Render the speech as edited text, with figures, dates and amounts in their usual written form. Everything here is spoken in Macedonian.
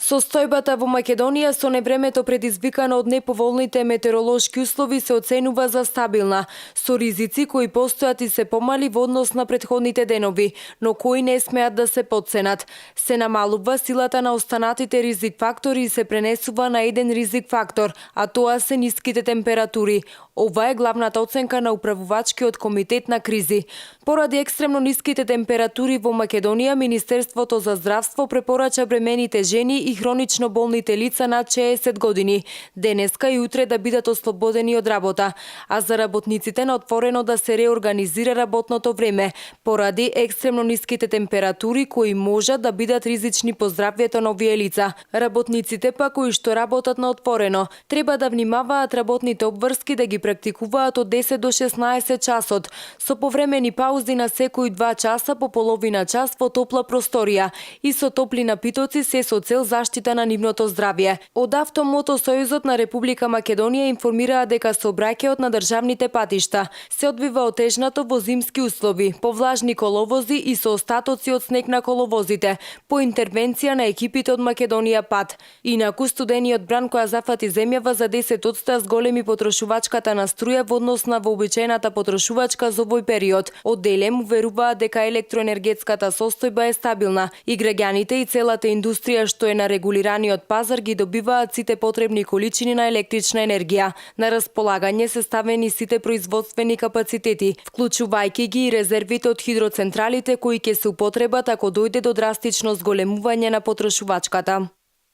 Состојбата во Македонија со невремето предизвикано од неповолните метеоролошки услови се оценува за стабилна, со ризици кои постојат и се помали во однос на претходните денови, но кои не смеат да се потценат. Се намалува силата на останатите ризик фактори и се пренесува на еден ризик фактор, а тоа се ниските температури. Ова е главната оценка на управувачкиот комитет на кризи. Поради екстремно ниските температури во Македонија, Министерството за здравство препорача бремените жени и хронично болните лица над 60 години денеска и утре да бидат ослободени од работа, а за работниците на отворено да се реорганизира работното време поради екстремно ниските температури кои можат да бидат ризични по здравјето на овие лица. Работниците пак кои што работат на отворено треба да внимаваат работните обврски да ги практикуваат од 10 до 16 часот, со повремени паузи на секои 2 часа по половина час во топла просторија и со топли напитоци, се со цел заштита на нивното здравје. Од Автомотосојузот на Република Македонија информираа дека сообраќајот на државните патишта се одвива отежнато во зимски услови, по влажни коловози и со остатоци од снег на коловозите, по интервенција на екипите од Македонија Пат. Инаку студениот бран која зафати земјава за 10% зголеми потрошувачката на струја во однос на вообичаената потрошувачка за овој период. Од Делем уверуваат дека електроенергетската состојба е стабилна и граѓаните и целата индустрија што е на регулираниот пазар ги добиваат сите потребни количини на електрична енергија. На располагање се ставени сите производствени капацитети, вклучувајќи ги и резервите од хидроцентралите кои ќе се употребат ако дојде до драстично зголемување на потрошувачката.